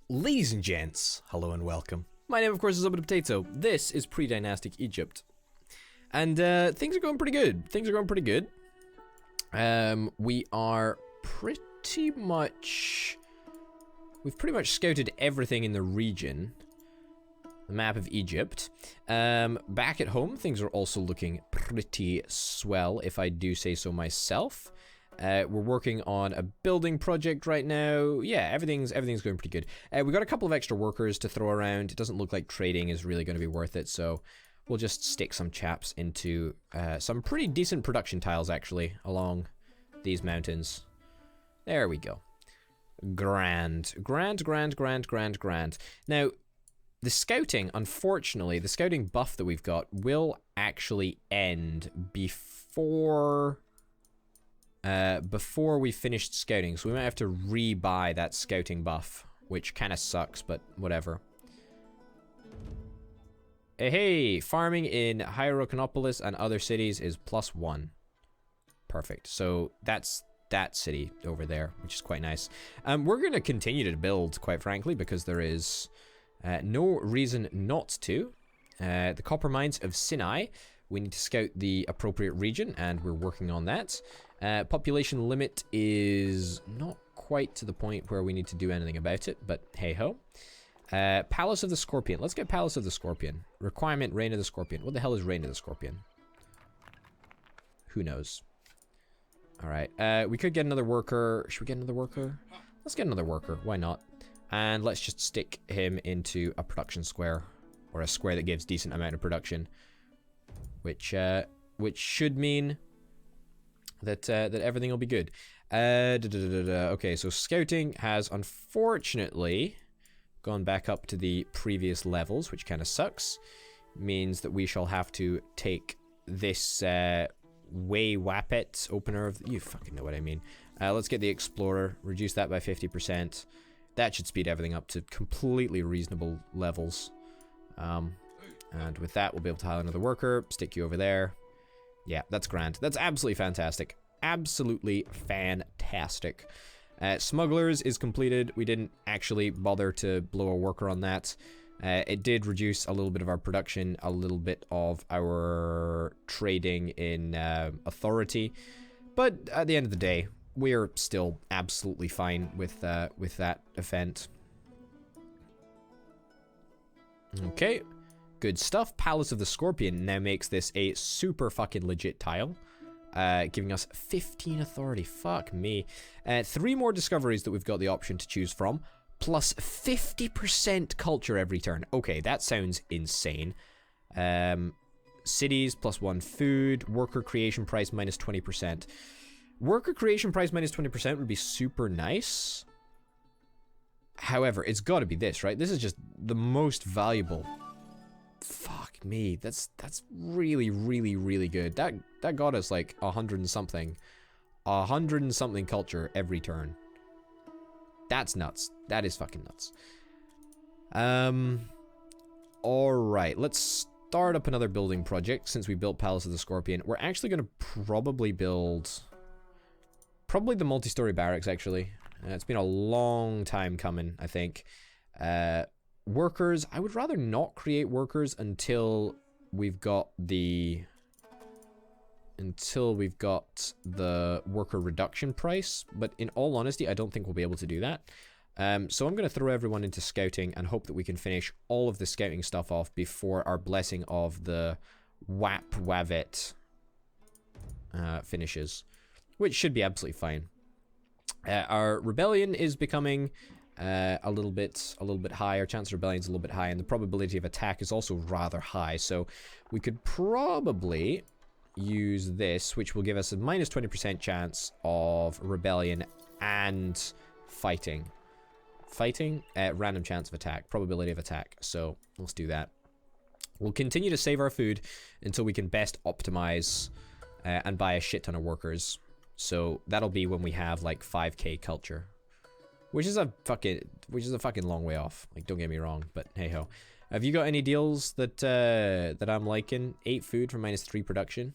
Ladies and gents, hello and welcome. My name, of course, is Potato. This is PreDynastic Egypt. And things are going pretty good. We are pretty much... We've pretty much scouted everything in the region. The map of Egypt. Back at home, things are also looking pretty swell, if I do say so myself. We're working on a building project right now. Yeah, everything's going pretty good. We got a couple of extra workers to throw around. It doesn't look like trading is really going to be worth it, so we'll just stick some chaps into some pretty decent production tiles, actually, along these mountains. There we go. Grand. Now, the scouting, unfortunately, the scouting buff that we've got will actually end before we finished scouting, so we might have to rebuy that scouting buff, which kind of sucks, but whatever. Hey, farming in Hierakonpolis and other cities is +1. Perfect. So that's that city over there, which is quite nice. We're going to continue to build, quite frankly, because there is no reason not to. The copper mines of Sinai, we need to scout the appropriate region, and we're working on that. Population limit is not quite to the point where we need to do anything about it, but hey-ho. Palace of the Scorpion. Let's get Palace of the Scorpion. Requirement, Reign of the Scorpion. What the hell is Reign of the Scorpion? Who knows? Alright, we could get another worker. Should we get another worker? Let's get another worker. Why not? And let's just stick him into a production square, or a square that gives decent amount of production, which should mean that that everything will be good. Okay, so scouting has unfortunately gone back up to the previous levels, which kind of sucks. Means that we shall have to take this Wappet opener of you fucking know what I mean. Let's get the Explorer, reduce that by 50%. That should speed everything up to completely reasonable levels. And with that, we'll be able to hire another worker, stick you over there. Yeah, that's grand. That's absolutely fantastic. Absolutely fantastic. Smugglers is completed. We didn't actually bother to blow a worker on that. It did reduce a little bit of our production, a little bit of our trading in authority. But at the end of the day, we're still absolutely fine with that event. Okay. Good stuff. Palace of the Scorpion now makes this a super fucking legit tile. Giving us 15 authority. Fuck me. 3 more discoveries that we've got the option to choose from. Plus 50% culture every turn. Okay, that sounds insane. Cities, +1 food. Worker creation price, -20%. Worker creation price, -20% would be super nice. However, it's got to be this, right? This is just the most valuable. Fuck me, that's really good. That got us like 100 and something culture every turn. That's nuts. That is fucking nuts. Alright, let's start up another building project. Since we built Palace of the Scorpion, we're actually gonna probably build the multi-story barracks, actually. It's been a long time coming, I think. Workers, I would rather not create workers until we've got the worker reduction price, but in all honesty, I don't think we'll be able to do that. So I'm going to throw everyone into scouting and hope that we can finish all of the scouting stuff off before our blessing of the Wavet finishes, which should be absolutely fine. Our rebellion is becoming a little bit high. Our chance of rebellion is a little bit high, and the probability of attack is also rather high. So we could probably use this, which will give us a -20% chance of rebellion and fighting. Random chance of attack, probability of attack. So let's do that. We'll continue to save our food until we can best optimize and buy a shit ton of workers. So that'll be when we have like 5k culture. Which is a fucking long way off. Like, don't get me wrong, but hey ho. Have you got any deals that that I'm liking? 8 food for -3 production.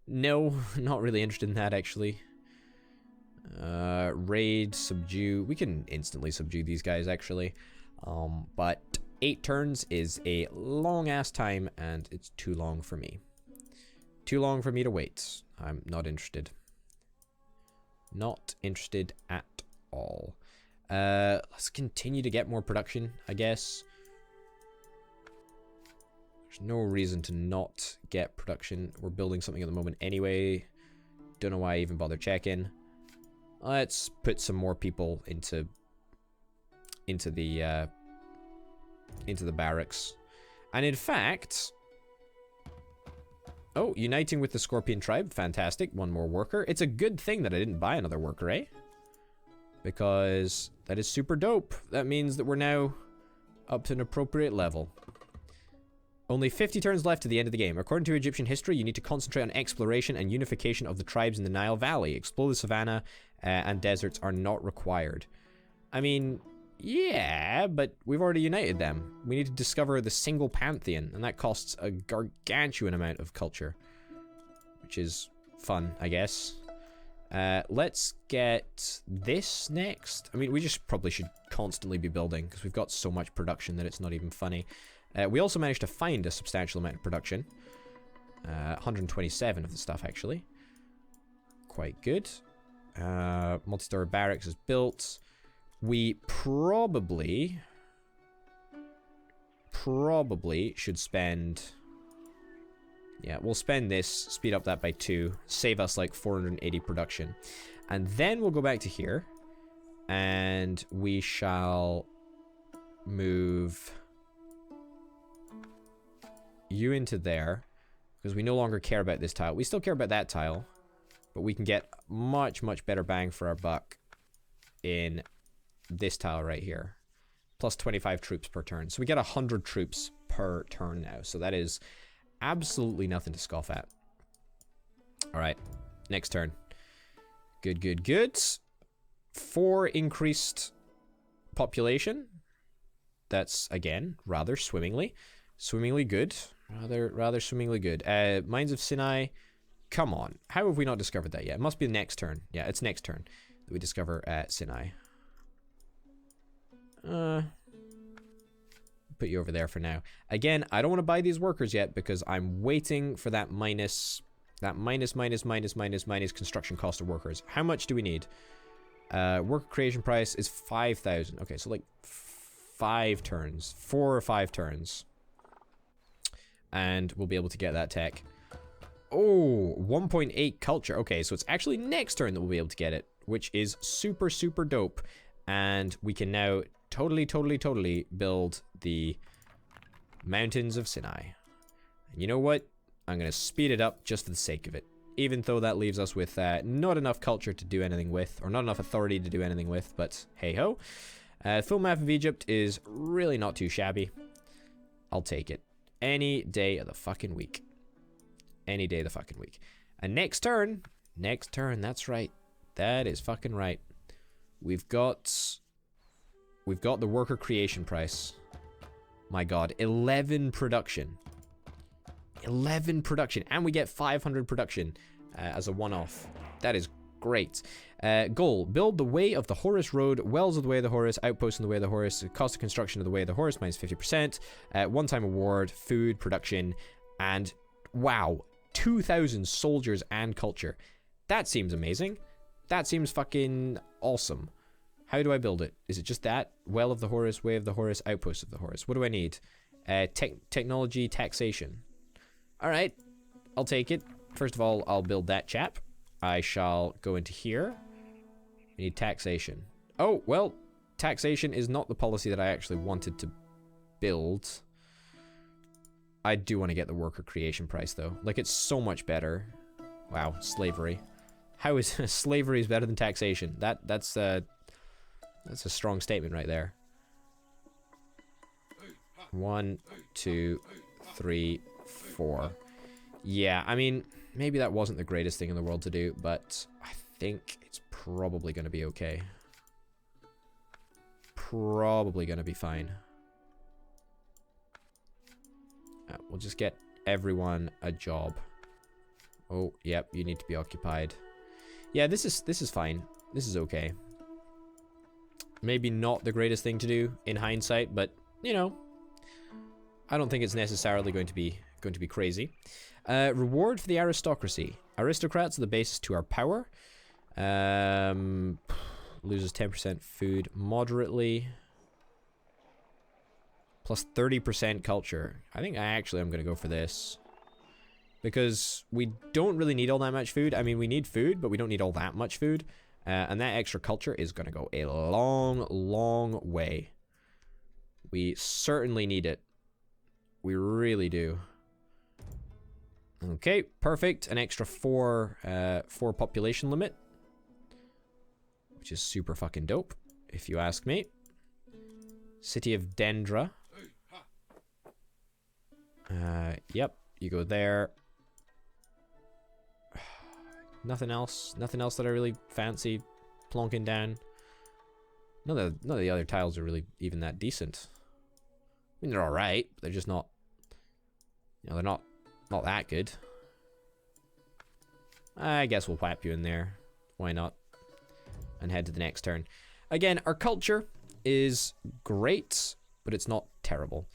No, not really interested in that actually. Raid, subdue. We can instantly subdue these guys, actually. But 8 turns is a long-ass time, and it's too long for me. Too long for me to wait. I'm not interested. Not interested at all. Let's continue to get more production, I guess. There's no reason to not get production. We're building something at the moment anyway. Don't know why I even bother checking. Let's put some more people into the barracks. And in fact, oh, uniting with the Scorpion tribe, fantastic. One more worker. It's a good thing that I didn't buy another worker, eh? Because that is super dope. That means that we're now up to an appropriate level. Only 50 turns left to the end of the game. According to Egyptian history, you need to concentrate on exploration and unification of the tribes in the Nile Valley. Explore the savannah and deserts are not required. I mean, yeah, but we've already united them. We need to discover the single pantheon, and that costs a gargantuan amount of culture. Which is fun, I guess. Let's get this next. I mean, we just probably should constantly be building, because we've got so much production that it's not even funny. We also managed to find a substantial amount of production. 127 of the stuff, actually. Quite good. Multi-story barracks is built. We probably should spend... Yeah, we'll spend this, speed up that by 2, save us like 480 production. And then we'll go back to here. And we shall move you into there, because we no longer care about this tile. We still care about that tile, but we can get much, much better bang for our buck in this tile right here. Plus 25 troops per turn. So we get 100 troops per turn now. So that is absolutely nothing to scoff at. Alright, next turn. Good, good, good. 4 increased population. That's, again, rather swimmingly good. Rather swimmingly good. Mines of Sinai. Come on. How have we not discovered that yet? It must be the next turn. Yeah, it's next turn that we discover Sinai. Put you over there for now. Again, I don't want to buy these workers yet because I'm waiting for that minus construction cost of workers. How much do we need? Worker creation price is 5,000. Okay, so like 5 turns. 4 or 5 turns. And we'll be able to get that tech. Oh, 1.8 culture. Okay, so it's actually next turn that we'll be able to get it, which is super, super dope. And we can now totally build the Mountains of Sinai. And you know what? I'm going to speed it up just for the sake of it. Even though that leaves us with not enough culture to do anything with, or not enough authority to do anything with, but hey-ho. Full map of Egypt is really not too shabby. I'll take it. Any day of the fucking week. Any day of the fucking week. And next turn, that's right. That is fucking right. We've got the worker creation price. My god, 11 production. 11 production, and we get 500 production as a one-off. That is great. Goal, build the Way of the Horus Road, Wells of the Way of the Horus, Outposts in the Way of the Horus, cost of construction of the Way of the Horus minus 50%, one-time award, food, production, and wow, 2,000 soldiers and culture. That seems amazing. That seems fucking awesome. How do I build it? Is it just that? Well of the Horus, Way of the Horus, Outposts of the Horus. What do I need? Technology, taxation. Alright, I'll take it. First of all, I'll build that chap. I shall go into here. We need taxation. Oh, well, taxation is not the policy that I actually wanted to build. I do want to get the worker creation price, though. Like, it's so much better. Wow, slavery. How is slavery is better than taxation? That's a strong statement right there. 1, 2, 3, 4. Yeah, I mean, maybe that wasn't the greatest thing in the world to do, but I think it's probably going to be okay. Probably going to be fine. We'll just get everyone a job. Oh, yep, you need to be occupied. Yeah, this is fine. This is okay. Maybe not the greatest thing to do in hindsight, but you know, I don't think it's necessarily going to be crazy. Reward for the aristocracy. Aristocrats are the basis to our power. Loses 10% food moderately. Plus 30% culture. I think I'm going to go for this. Because we don't really need all that much food. I mean, we need food, but we don't need all that much food. And that extra culture is going to go a long, long way. We certainly need it. We really do. Okay, perfect. An extra 4 population limit. Which is super fucking dope, if you ask me. City of Dendra. Yep, you go there. Nothing else that I really fancy plonking down. None of the other tiles are really even that decent. I mean, they're alright, but they're just not, you know, they're not that good. I guess we'll whap you in there. Why not? And head to the next turn. Again, our culture is great, but it's not terrible.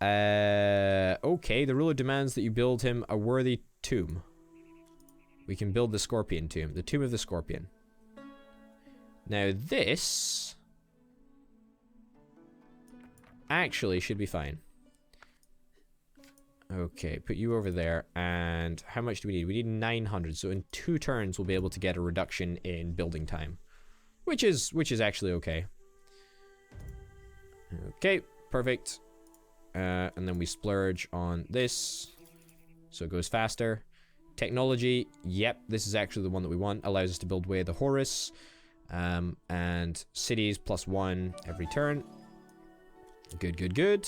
Okay, the ruler demands that you build him a worthy tomb. We can build the Scorpion Tomb. The Tomb of the Scorpion. Now this actually should be fine. Okay, put you over there. And how much do we need? We need 900. So in 2 turns, we'll be able to get a reduction in building time. Which is actually okay. Okay, perfect. And then we splurge on this. So it goes faster. Technology, yep, this is actually the one that we want. Allows us to build Way of the Horus. And cities +1 every turn. Good, good, good.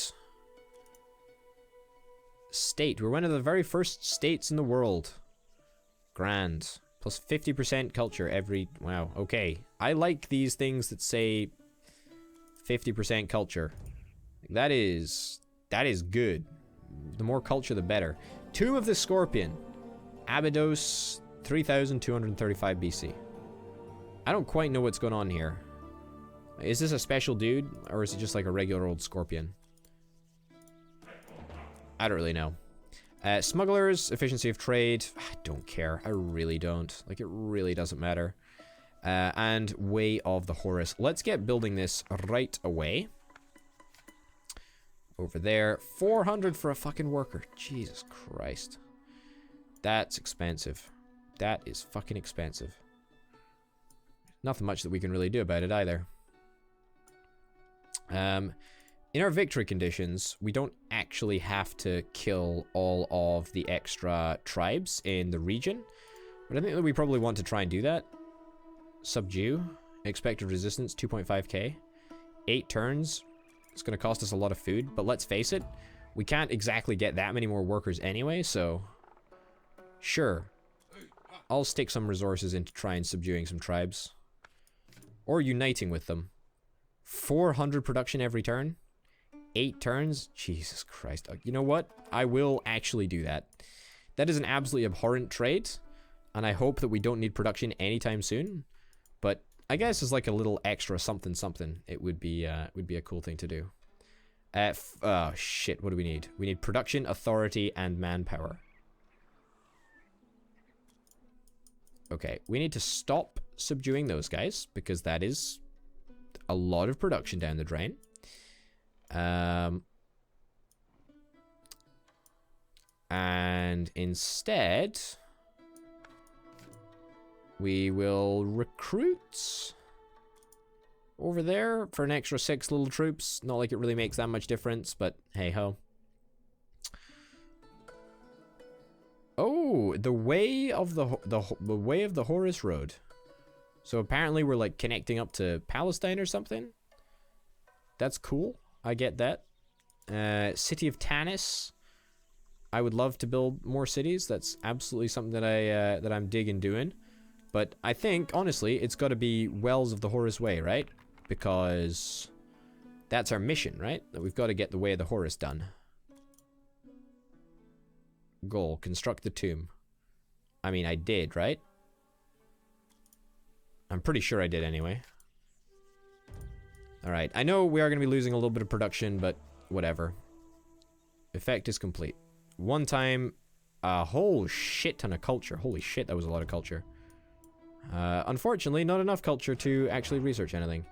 State, we're one of the very first states in the world. Grand. Plus 50% culture every... Wow, okay. I like these things that say 50% culture. That is good. The more culture, the better. Tomb of the Scorpion. Abydos, 3235 BC. I don't quite know what's going on here. Is this a special dude, or is it just like a regular old scorpion? I don't really know. Smugglers, efficiency of trade. I don't care. I really don't. Like, it really doesn't matter. And Way of the Horus. Let's get building this right away. Over there. 400 for a fucking worker. Jesus Christ. That's expensive. That is fucking expensive. Nothing much that we can really do about it either. In our victory conditions, we don't actually have to kill all of the extra tribes in the region. But I think that we probably want to try and do that. Subdue. Expected resistance, 2.5k. 8 turns. It's going to cost us a lot of food, but let's face it. We can't exactly get that many more workers anyway, so... Sure. I'll stick some resources into trying subduing some tribes. Or uniting with them. 400 production every turn? 8 turns? Jesus Christ. You know what? I will actually do that. That is an absolutely abhorrent trade. And I hope that we don't need production anytime soon. But I guess as like a little extra something something, it would be a cool thing to do. Oh shit, what do we need? We need production, authority, and manpower. Okay, we need to stop subduing those guys, because that is a lot of production down the drain. And instead, we will recruit over there for an extra 6 little troops. Not like it really makes that much difference, but hey ho. Oh, the way of the Way of the Horus Road. So apparently we're like connecting up to Palestine or something. That's cool. I get that. City of Tanis. I would love to build more cities. That's absolutely something that I'm digging doing. But I think honestly, it's got to be Wells of the Horus Way, right? Because that's our mission, right? That we've got to get the Way of the Horus done. Goal, construct the tomb. I mean, I did, right? I'm pretty sure I did anyway. Alright, I know we are going to be losing a little bit of production, but whatever. Effect is complete. One time, a whole shit ton of culture. Holy shit, that was a lot of culture. Unfortunately, not enough culture to actually research anything.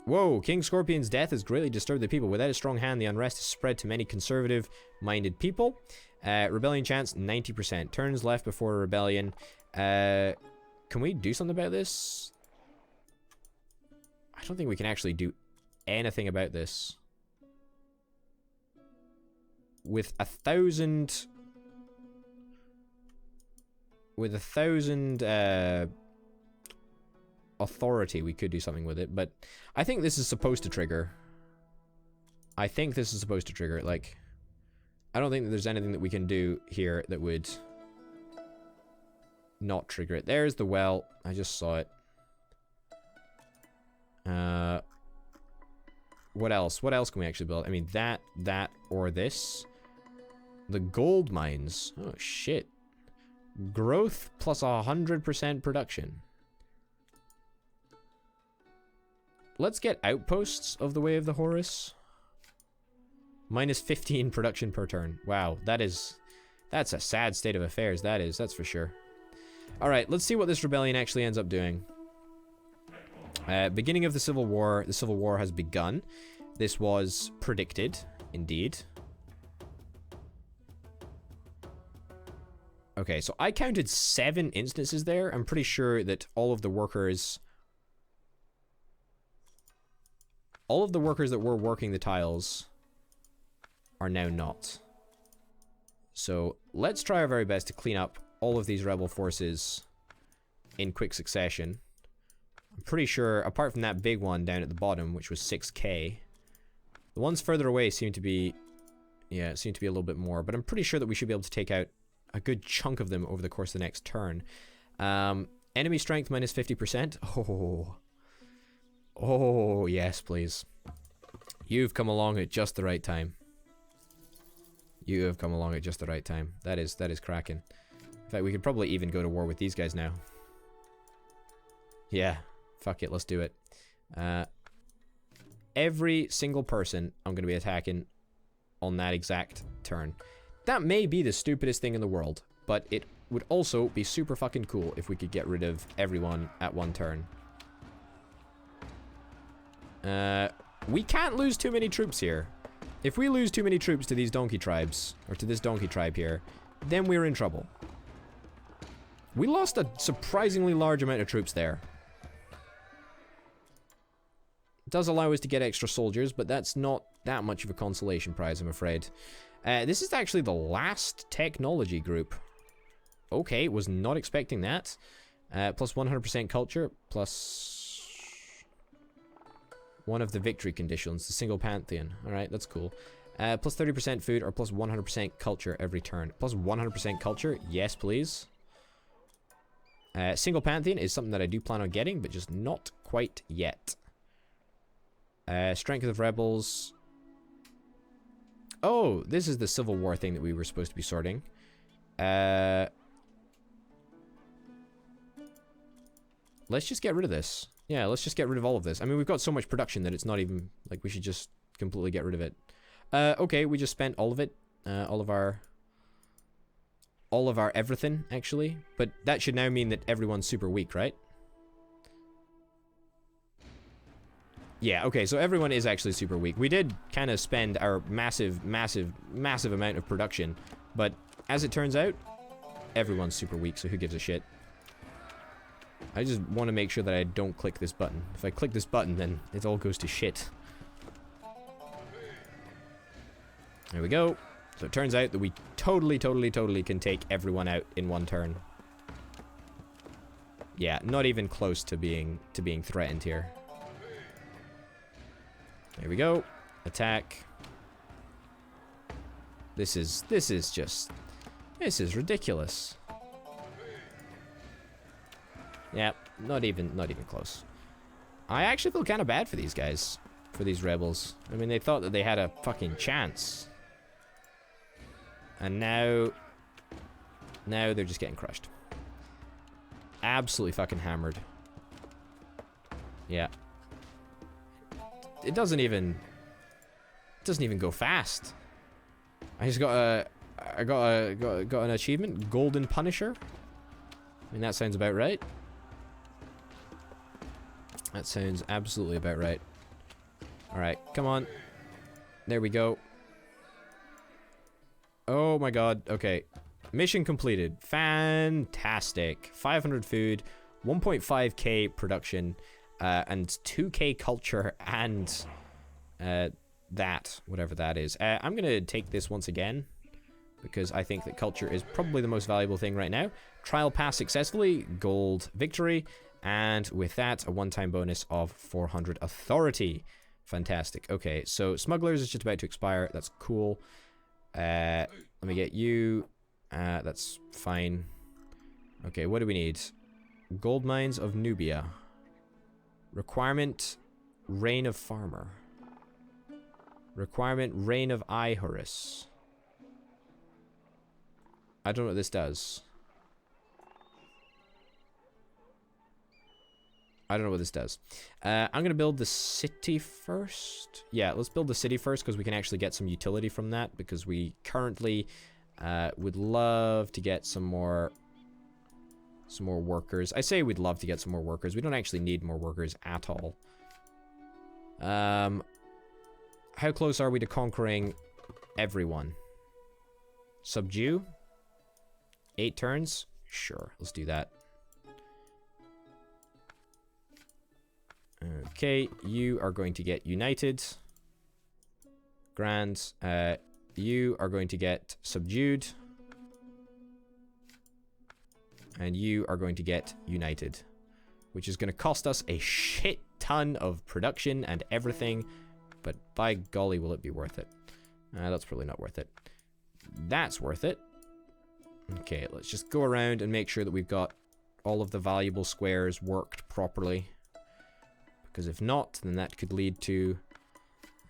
Whoa, King Scorpion's death has greatly disturbed the people. Without a strong hand, the unrest has spread to many conservative-minded people. Rebellion chance, 90%. Turns left before a rebellion. Can we do something about this? I don't think we can actually do anything about this. With 1,000... With 1,000, authority, we could do something with it, but I think this is supposed to trigger. I think this is supposed to trigger it, like... I don't think that there's anything that we can do here that would... not trigger it. There's the well. I just saw it. What else? What else can we actually build? I mean, that, or this. The gold mines. Oh, shit. Growth plus 100% production. Let's get outposts of the Way of the Horus. Minus 15 production per turn. Wow, that's a sad state of affairs, that's for sure. Alright, let's see what this rebellion actually ends up doing. Beginning of the Civil War. The Civil War has begun. This was predicted, indeed. Okay, so I counted 7 instances there. I'm pretty sure that all of the workers that were working the tiles are now not. So let's try our very best to clean up all of these rebel forces in quick succession. I'm pretty sure, apart from that big one down at the bottom, which was 6k, the ones further away seem to be, yeah, seem to be a little bit more, but I'm pretty sure that we should be able to take out a good chunk of them over the course of the next turn. Enemy strength minus 50%. Oh, yes, please. You've come along at just the right time. You have come along at just the right time. That is cracking. In fact, we could probably even go to war with these guys now. Yeah, fuck it, let's do it. Every single person I'm going to be attacking on that exact turn. That may be the stupidest thing in the world, but it would also be super fucking cool if we could get rid of everyone at one turn. We can't lose too many troops here. If we lose too many troops to these donkey tribes, or to this donkey tribe here, then we're in trouble. We lost a surprisingly large amount of troops there. It does allow us to get extra soldiers, but that's not that much of a consolation prize, I'm afraid. This is actually the last technology group. Okay, was not expecting that. Plus 100% culture, plus one of the victory conditions, the single pantheon. Alright, that's cool. Plus 30% food or plus 100% culture every turn. Plus 100% culture, yes please. Single pantheon is something that I do plan on getting, but just not quite yet. Strength of rebels. Oh, this is the Civil War thing that we were supposed to be sorting. Let's just get rid of this. Yeah, let's just get rid of all of this. I mean, we've got so much production that it's not even, like, we should just completely get rid of it. Okay, we just spent all of it. All of our everything, actually. But that should now mean that everyone's super weak, right? Yeah, okay, so everyone is actually super weak. We did kind of spend our massive amount of production, but as it turns out, everyone's super weak, so who gives a shit? I just want to make sure that I don't click this button. If I click this button, then it all goes to shit. There we go. So it turns out that we totally can take everyone out in one turn. Yeah, not even close to being threatened here. There we go. Attack. This is ridiculous. Yeah, not even close. I actually feel kind of bad for these guys, for these rebels. I mean, they thought that they had a fucking chance. And now they're just getting crushed. Absolutely fucking hammered. Yeah. It doesn't even go fast. I just got an achievement, Golden Punisher. I mean, that sounds about right. That sounds absolutely about right. All right, come on. There we go. Oh my god. Okay. Mission completed. Fantastic. 500 food, 1.5k production, and 2k culture, and that, whatever that is. I'm gonna take this once again, because I think that culture is probably the most valuable thing right now. Trial pass successfully, gold victory, and with that, a one-time bonus of 400 authority. Fantastic. Okay, so Smugglers is just about to expire. That's cool. Let me get you. That's fine. Okay, what do we need? Gold Mines of Nubia. Requirement, Reign of Farmer. Requirement, Reign of Ihorus. I don't know what this does. I don't know what this does. I'm going to build the city first. Yeah, let's build the city first because we can actually get some utility from that, because we currently would love to get some more workers. I say we'd love to get some more workers. We don't actually need more workers at all. How close are we to conquering everyone? Subdue? 8 turns? Sure, let's do that. Okay, you are going to get united. Grand. You are going to get subdued. And you are going to get united. Which is going to cost us a shit ton of production and everything. But by golly, will it be worth it? That's probably not worth it. That's worth it. Okay, let's just go around and make sure that we've got all of the valuable squares worked properly. Because if not, then that could lead to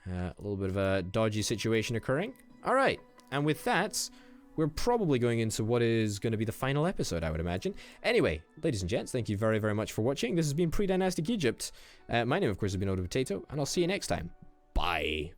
a little bit of a dodgy situation occurring. Alright, and with that, we're probably going into what is going to be the final episode, I would imagine. Anyway, ladies and gents, thank you very, very much for watching. This has been PreDynastic Egypt. My name, of course, has been Potato, and I'll see you next time. Bye.